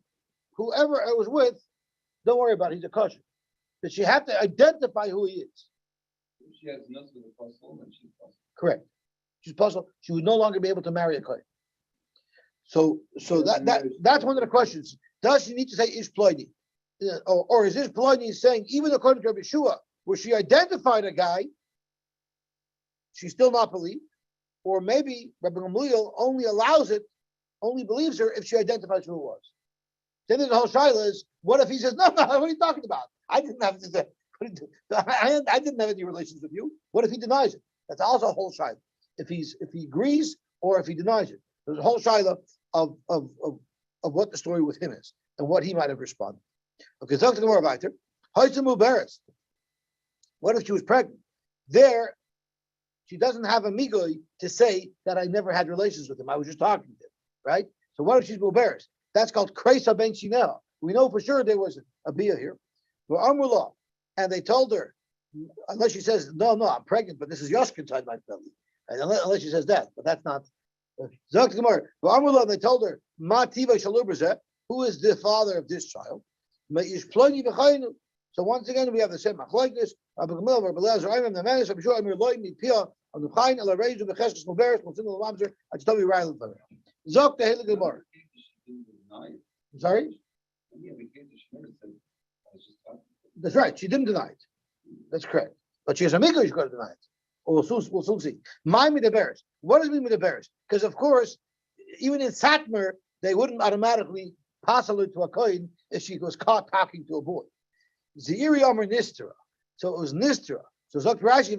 whoever I was with, don't worry about it, he's a kosher. Does she have to identify who he is? If she has nothing with the puzzle, then she's puzzled. Correct. She's puzzled. She would no longer be able to marry a kohen. So that's one of the questions. Does she need to say Ish Ploini? Or is this Ploini saying, even according to Rabbi Yeshua, where she identified a guy, she's still not believed? Or maybe Rabbi Gamliel only believes her if she identifies who it was. Then there's the whole shaila is, what if he says, no, what are you talking about? I didn't have any relations with you. What if he denies it? That's also a whole shaila. If he agrees or if he denies it. There's a whole shaila of what the story with him is and what he might have responded. Okay, talk to the more about her. What if she was pregnant? There, she doesn't have a migoy to say that I never had relations with him. I was just talking to him, right? So what if she's muberes? That's called kreisa ben shinel. We know for sure there was a bia here. And they told her, unless she says, no, I'm pregnant, but this is Yoshk inside my belly. And unless she says that, but that's not. Zok Gemara. And they told her, Ma tiva shalubrze, who is the father of this child? So once again, we have the same machlokes. Rabbi Gamliel, Rabbi Elazar, Ayman, the man, Rabbi Shua, Amir Loi, Mipia, on the Chayin, Ela Reizu, Becheskes, Muberes, Mosim, Lamzer, Achtavi, Riley, Zok the Helig Gemara. I'm sorry? That's right. She didn't deny it. That's correct. But she has a mikvah, she's going to deny it. We'll soon see. My midaberes. What does it mean midaberes? Because of course, even in Satmar, they wouldn't automatically pass it to a kohen if she was caught talking to a boy. Ziri Amr Nistra. So it was Nistra. So Zok Rashi,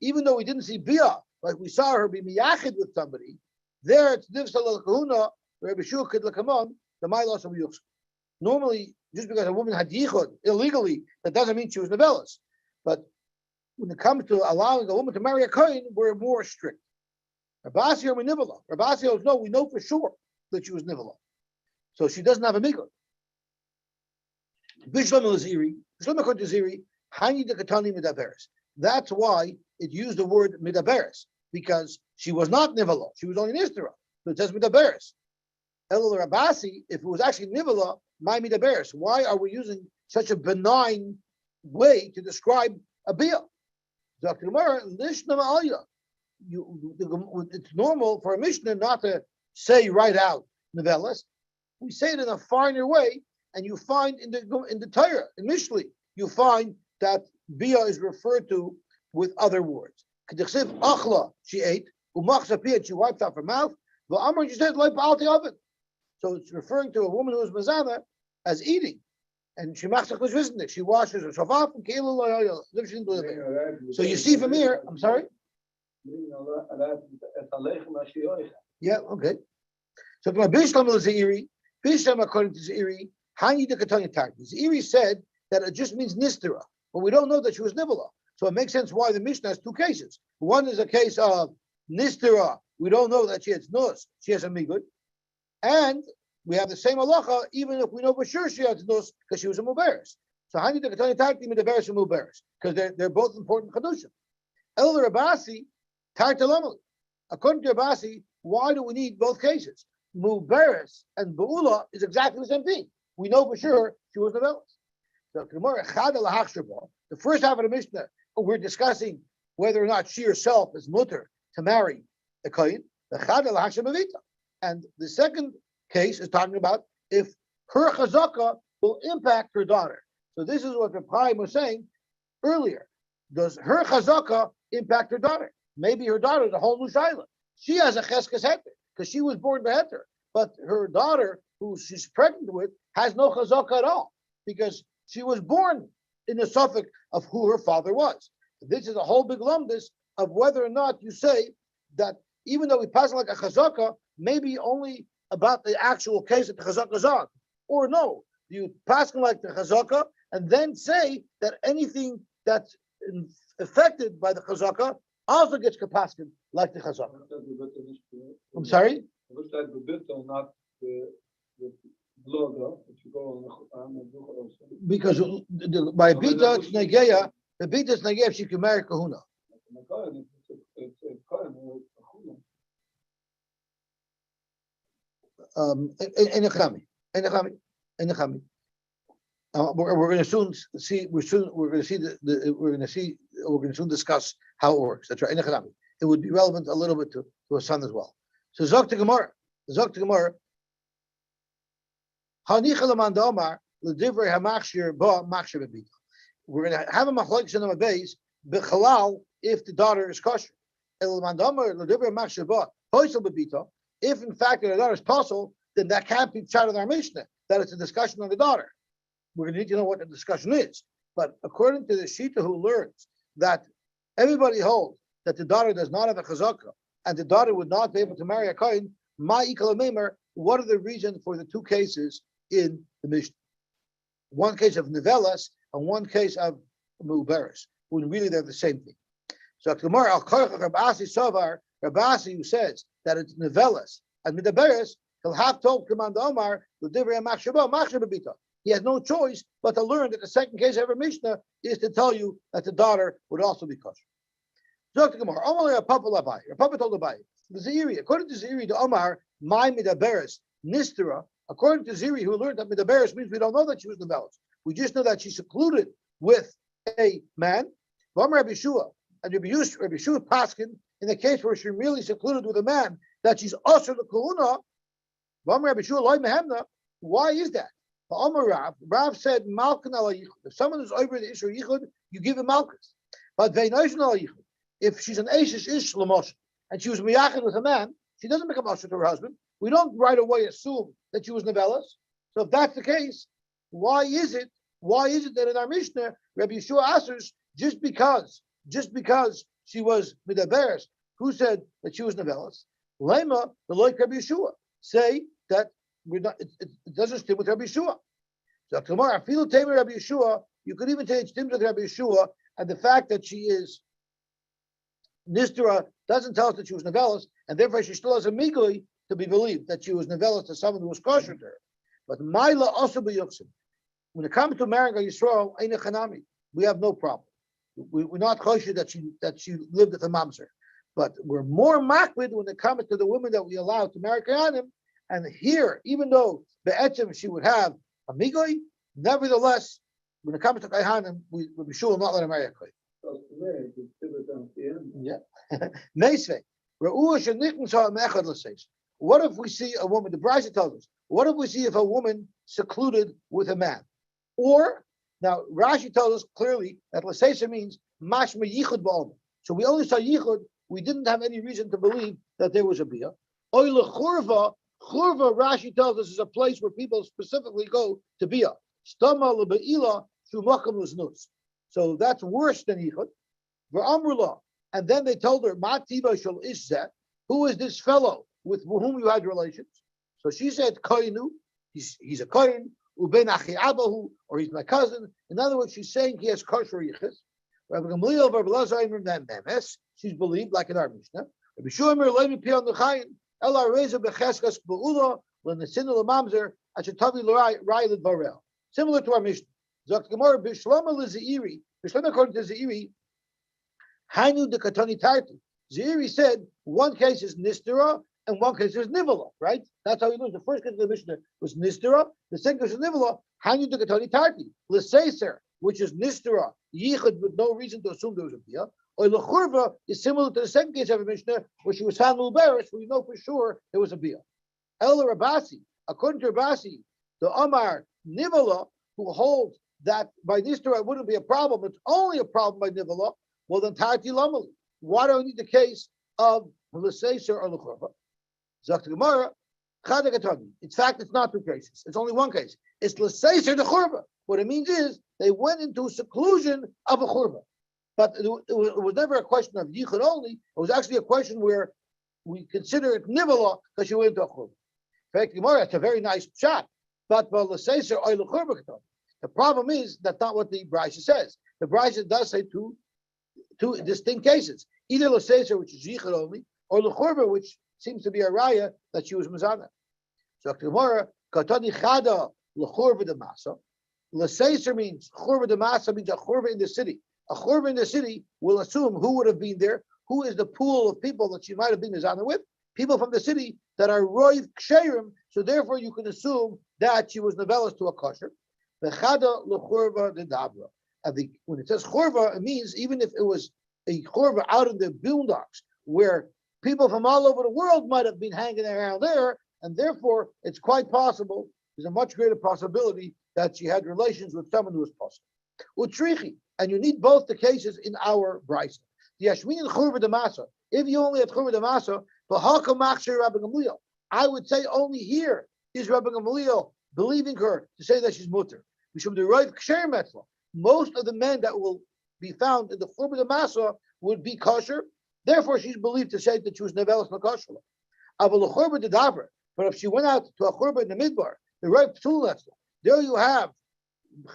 even though we didn't see Bia, like we saw her be miyachid with somebody, there it's Nivsal Kahuna, Rabbi Shua could look on the Milos of Yosy. Normally, just because a woman had yichud illegally, that doesn't mean she was nevelas. But when it comes to allowing a woman to marry a kohen, we're more strict. Rabasi or Nivala. Rabasi goes, no, we know for sure that she was nivala. So she doesn't have a mikvah. Bishlam al-Ziri, Bishlam al-Ziri, Hani de Katani midaberes. That's why it used the word midaberes, because she was not nivala. She was only nistera. So it says midaberes. Elul Rabasi, if it was actually nivala, my midaberes. Why are we using such a benign way to describe a bia? Dr. Gemara, Lishna Ma'alya. It's normal for a Mishnah not to say right out novellas. We say it in a finer way, and you find in the Torah, in Mishli, you find that bia is referred to with other words. K'dichsiv achla, she ate, umachsa piyat, she wiped off her mouth. V'amar, she said, loy ba'alti oven. So it's referring to a woman who is mazana as eating. And she washes herself off and so you see from here, I'm sorry? Yeah, okay. So Bishlam al-Ziri, Bishlam according to Ziri, Hani de Katanya Tarki. Ziri said that it just means Nistera, but we don't know that she was Nivala. So it makes sense why the Mishnah has two cases. One is a case of Nistera, we don't know that she has Nus, she has a Migud. And we have the same halacha, even if we know for sure she has nus because she was a muberes. So how do you tell Midaberes and muberes? Because they're both important chedushim. El Rabasi, Tartalamali. According to Rabasi, why do we need both cases? Muberes and Beula is exactly the same thing. We know for sure she was nevelas. So the first half of the Mishnah, we're discussing whether or not she herself is mutter to marry the kohen. And the second case is talking about if her chazaka will impact her daughter. So this is what the Chaim was saying earlier. Does her chazaka impact her daughter? Maybe her daughter is a whole new shaila. She has a cheskes heter because she was born beheter, but her daughter, who she's pregnant with, has no chazaka at all because she was born in the suffix of who her father was. This is a whole big lumdus of whether or not you say that even though we pass like a chazaka, maybe only about the actual case that the chazaka is on, or no, you pass like the chazaka and then say that anything that's affected by the chazaka also gets kapaskin like the chazaka. I'm sorry? Because by bita it's negeya, the bita is negeya if she can marry kahuna. In the chami. We're going to soon see. We're going to soon discuss how it works. That's right. In the chami, it would be relevant a little bit to a son as well. So zok to Gemara. We're going to have a machlokes in the base b'chalal if the daughter is kosher. If in fact the daughter is possible, then that can't be shot in our Mishnah. That it's a discussion on the daughter. We're going to need to know what the discussion is. But according to the Shita who learns that everybody holds that the daughter does not have a chazaka and the daughter would not be able to marry a kohen, what are the reasons for the two cases in the Mishnah? One case of nevelas and one case of muberes, when really they're the same thing. So Gemara Rabasi Sovar, Rabasi who says that it's nevelas and midaberes, he'll have told Command Omar he has no choice but to learn that the second case of every Mishnah is to tell you that the daughter would also be kosher. So Gemara, Omar Papa told Abai, the Ziri, according to Ziri, the Omar, my midaberes nistera. According to Ziri, who learned that midaberes means we don't know that she was nevelas. We just know that she's secluded with a man. Rabbi Yeshua and Rabbi Yeshua paskin in the case where she's really secluded with a man that she's usher the kahuna. Rabbi Yeshua loy mehemna. Why is that? Rav said malkan ala yichud. If someone is over the issue of yichud, you give him malchus. But veinoshn ala yichud. If she's an ashish ish lamosh and she was miyachid with a man, she doesn't become usher to her husband. We don't right away assume that she was nevelas. So if that's the case, why is it that in our Mishnah, Rabbi Yeshua answers just because she was midaberes, who said that she was nevelas? Lema, the like Rabbi Yeshua, say that we're not. It doesn't stem with Rabbi Yeshua. So tomorrow, I feel tamer Rabbi Yeshua. You could even say it stems with Rabbi Yeshua, and the fact that she is nistera doesn't tell us that she was nevelas, and therefore she still has a migli to be believed that she was nevelas to someone who was kosher to her. But Maila also be yuksim. When it comes to marrying a Yisrael, Ein Chanami, we have no problem. We're not kosher that she lived with a mamzer. But we're more makbid when it comes to the women that we allow to marry Kayanim. And here, even though Be'etzim she would have a Migoy, nevertheless, when it comes to Kayanim, we be sure not let her marry a Koy. Yeah. What if we see a woman, the Brisa tells us, what if we see if a woman secluded with a man? Or, now Rashi tells us clearly that L'seisa means mashma yichud ba'omer. So we only saw yichud, we didn't have any reason to believe that there was a bia. Oy l'churva, churva Rashi tells us is a place where people specifically go to bia. Stama l'be'ila shu makam l'znus. So that's worse than yichud. V'amrula, and then they told her, Ma tiba shel ishzeh, who is this fellow with whom you had relations? So she said, Koinu, he's a Kohen, Uben Achi Abahu, or he's my cousin. In other words, she's saying he has kosher yichus. Rabbi Gamliel, Rabbi Lazar, she's believed, like in our Mishnah. Rabbi Shuamer, Levi Pion L'chayin, Ela Reza Becheskas Ba'ula, when the sin of the mamzer, Achetavi Rai Lidvarel. Similar to our Mishnah. Zok Gemara, Bishlama Lizairi, Bishlama according to Zairi, Hainu de Katani Tarti. Zairi said one case is Nistera and one case is Nivola, right? That's how he knows. The first case of the Mishnah was Nistera, the second case is Nivola, Hainu de Katani Tarti. L'Seiser, which is Nistera, Yichud with no reason to assume there was a Bia. Or L'Churva is similar to the second case of the Mishnah, where she was found Mulberis, where you know for sure there was a Bia. El Rabasi, according to Rabasi, the Amar Nivola, who holds that by Nistera it wouldn't be a problem, it's only a problem by Nivola, well then Tarti Lamali. Why do I need the case of L'Seiser or L'Churva? Zakt Gemara, Chadagatani. In fact, it's not two cases. It's only one case. It's L'Seiser the Churva. What it means is they went into seclusion of a Churva. But it was never a question of Yichud only. It was actually a question where we consider it Nivola because she went into a Churva. In fact, Gemara, it's a very nice shot. But L'Seiser or L'Churva. The problem is that's not what the Brisa says. The Brisa does say two distinct cases. Either L'Seiser, which is Yichud only, or L'Churva, which seems to be a raya that she was Mazana. So Gemara, Katani Chada L'Churva de Masa. L'Seiser means Churva de Masa means a Churva in the city. A Churva in the city will assume who would have been there, who is the pool of people that she might have been Mazana with, people from the city that are Roiv Ksherim, so therefore you can assume that she was Nevelas to a kosher. The Chada L'Churva de Dabra. When it says Churva, it means even if it was a Churva out in the boondocks, where people from all over the world might have been hanging around there, and therefore it's quite possible, there's a much greater possibility that she had relations with someone who was possible. Utrichi, and you need both the cases in our Brisa. The Yashmin and Churva de Masa. If you only had Churva de Masa, Rabbi Gamliel, I would say only here is Rabbi Gamliel believing her to say that she's mutter. We should derive Ksher Metzla. Most of the men that will be found in the Churba de Masa would be kosher. Therefore, she's believed to say that she was Nevelas Makosher. Aval Churba de Davar. But if she went out to a Churba in the Midbar, the right Ptul Metzla, there you have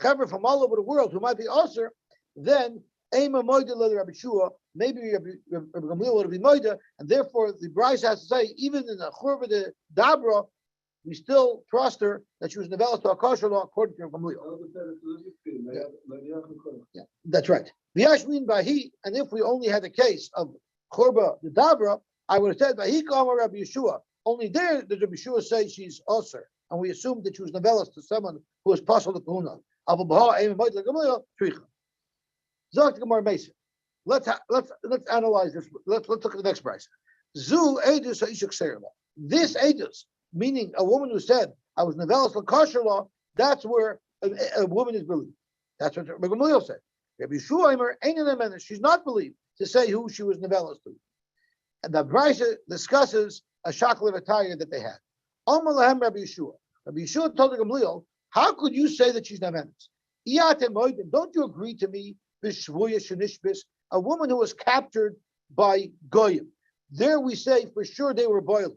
Chaver from all over the world who might be Osir, then Ema Moida le Rabbi Shua, maybe Rabbi Gamliel would be Moida, and therefore the Brisa has to say, even in the Churba de Dabra, we still trust her that she was Nevelas to a kosher law according to Gamliel. Yeah, that's right. V'yashmin bahi, and if we only had the case of Churba the Dabra, I would have said bahi kama Rabbi Yeshua. Only there does Rabbi Yeshua say she's osir, and we assumed that she was Nevelas to someone who was possible to Kahuna. Let's analyze this. Let's look at the next price. Zu edus ha'ishuk serila. This edus, meaning a woman who said, I was Nevelas l'kosher law, that's where a woman is believed. That's what Rabbi Gamliel said. Rabbi Yeshua, she's not believed to say who she was Nevelas to. And the Brisa discusses a shakla of attire that they had. Amar lahem Rabbi Yeshua. Rabbi Yeshua told Rabbi Gamliel, how could you say that she's Nevelas? Don't you agree to me, a woman who was captured by Goyim? There we say for sure they were boiled.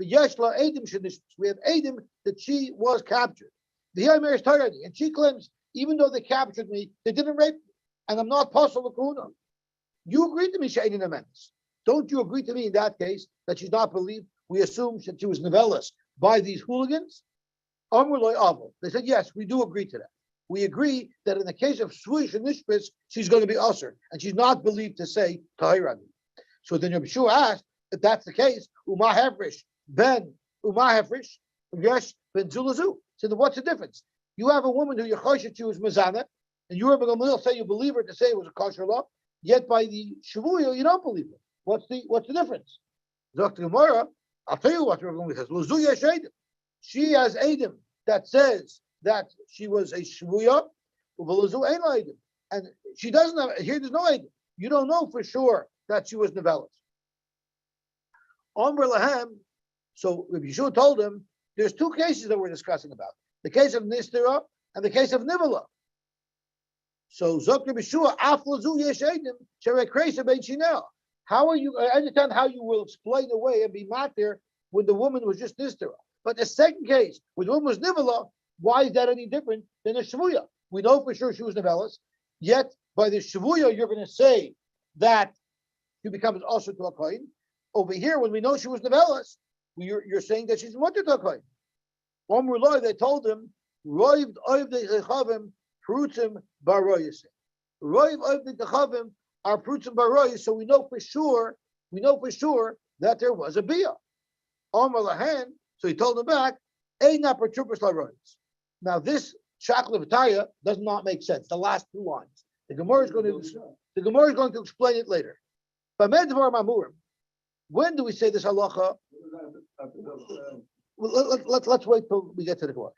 We have Adim that she was captured. And she claims, even though they captured me, they didn't rape me, and I'm not possible to Kuna. You agree to me, Sha'inin Amenes. Don't you agree to me in that case that she's not believed? We assume that she was Nevelas by these hooligans. They said, yes, we do agree to that. We agree that in the case of Swish and Nishpis, she's going to be usher, and she's not believed to say Tahirani. So then Rabbi Shua asked, if that's the case, Uma Hefrish, Ben Uma Hefrish, Yesh Ben Zulazu. So then what's the difference? You have a woman who you're choshet, she was Mazana, and you, Rabbi Gamliel, say you believe her to say it was a kosher law, yet by the Shavuot, you don't believe her. What's the difference? Dr. Gemara, I'll tell you what Rabbi Gamliel says. L'zu yesh Edim. She has Edim that says that she was a Shavuot, and she doesn't have, here there's no Edim. You don't know for sure that she was Nevelas. Omer Lahem, so Rabbi Yeshua told him, there's two cases that we're discussing about. The case of Nistera and the case of Nivola. So Zok Rabbi Yeshua, Aflazu Yesh Edim, Sherek Kreisa Ben Shinel. How are you, I understand how you will explain away and be matir when the woman was just Nistera. But the second case, when the woman was Nivola, why is that any different than a Shavuot? We know for sure she was Nevelas, yet by the Shavuot, you're going to say that she becomes also to a kohen. Over here, when we know she was Nevelas, you're saying that she's mutter to a kohen. Omrullah, they told him, Roiv oiv de Chechavim, Prutzim Baroyis. Roiv oiv de Chechavim are Prutzim Baroyis, so we know for sure that there was a Bia. Omar Lahan, so he told him back, Eina Perturbus Laroyis. Now this Shakla V'taya does not make sense. The last two lines. The Gemara is going to explain it later. When do we say this halacha? Well, let's wait till we get to the Gemara.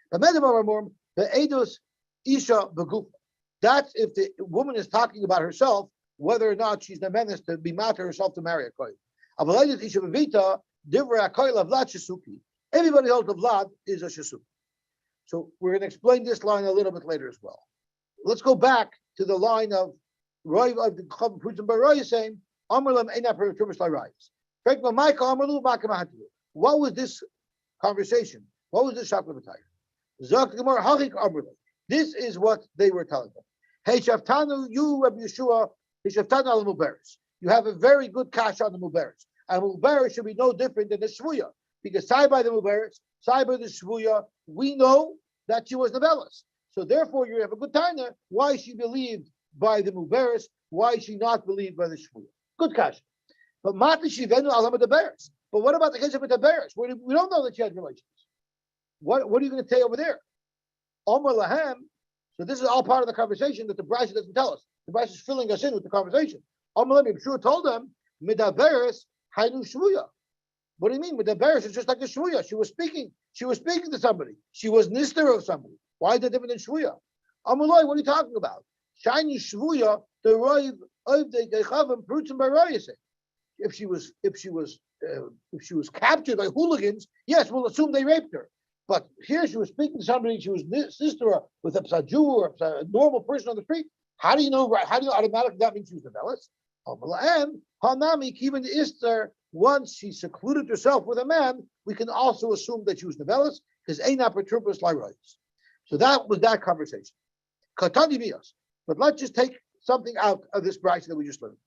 That's if the woman is talking about herself, whether or not she's the menace to be mad to herself to marry a kohen. Everybody else of Vlad is a shasuki. So we're going to explain this line a little bit later as well. Let's go back to the line of Roy of the Chav Prutzim Baroy saying, Amarlam Eina Perturbus Larais. What was this conversation? What was this Shakla B'tayr? This is what they were telling them. Hey Shaftanu, you Rabbi Yeshua, hey Shaftanu al Muberes. You have a very good cash on the Muberes. And Muberes should be no different than the Shvuya. Because side by the Muberes, side by the Shvuya, we know that she was Nevelas. So therefore you have a good time there. Why is she believed by the Muberes? Why is she not believed by the Shvuya? Good cash. But Mati Shivenu Alam Beres. But what about the case of the Beres? We don't know that she had relations. What are you going to say over there? Omar Lahem. So this is all part of the conversation that the Brisa doesn't tell us. The Brisa is filling us in with the conversation. Omar Lahem, Yeshua told them, Midaberes Hainu Shvuya. What do you mean? Midaberes is just like a Shvuya. She was speaking to somebody. She was Nister of somebody. Why is that different than Shvuya? Amaloi, what are you talking about? Shiny Shvuya, the Roiv of the Gechavim Prutzim Baroyase. If she was captured by hooligans, yes, we'll assume they raped her. But here she was speaking to somebody. She was sister with a Jew or a normal person on the street. How do you know? How do you automatically that means she was a Nevelas? And Hanami, even the Easter, once she secluded herself with a man, we can also assume that she was Nevelas because Eina Perturbus Larois. So that was that conversation. Katani Bias. But let's just take something out of this Brisa that we just learned.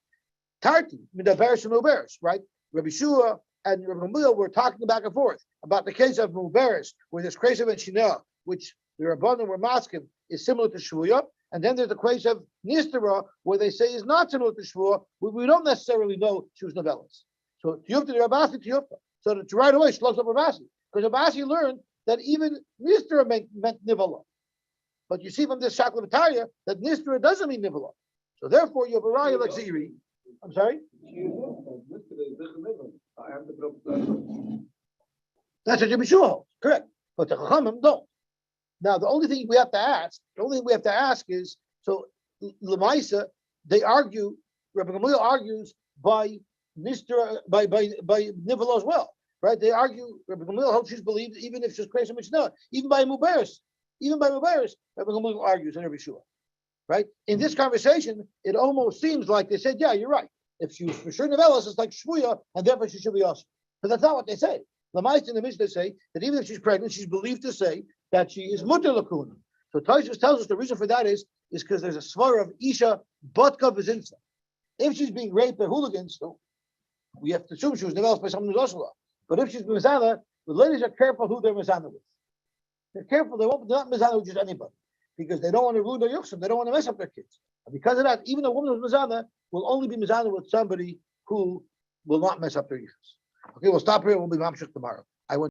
Tarti, Midaberes and Muberes, right? Rabbi Shua and Rabbi Gamliel were talking back and forth about the case of Muberes, where there's Kesubos and Shinah, which the Rabbanim were masking, is similar to Shvuya. And then there's the case of Nistera, where they say is not similar to Shvuya, we don't necessarily know she was Nevelas. So Tiyufta the Rabasi Tiyufta. So that right away she looks up Rabasi. Because Rabasi learned that even Nistera meant Nivala. But you see from this Shakla V'taya that Nistera doesn't mean Nivala. So therefore you have a raya like Ziri. I'm sorry? That's what Rabbi Shua holds. Correct. But the Chachamim don't. Now the only thing we have to ask is, so Lemaisa, they argue, Rabbi Gamliel argues by Nistra, by Nivala as well. Right? They argue, Rabbi Gamliel holds she's believed even if she's crazy Mishnah, even by Muberes, Rabbi Gamliel argues in Rabbi Shua. Right? In this conversation, it almost seems like they said, yeah, you're right. If she was for sure Nevelas, it's like Shvuya, and therefore she should be awesome. But that's not what they say. Lamais in the Mishnah say that even if she's pregnant, she's believed to say that she is mutter lakuna. So Tosfos tells us the reason for that is because there's a svara of Isha Batka V'zinsa. If she's being raped by hooligans, so we have to assume she was Nevelas by someone who's Osula. But if she's Mizana, the ladies are careful who they're Mizana with. They're careful, they're not Mizana with just anybody. Because they don't want to ruin their yuchsim, they don't want to mess up their kids. And because of that, even a woman who's Mizana will only be Mizana with somebody who will not mess up their yuchsim. Okay, we'll stop here, we'll be Mamshuk tomorrow.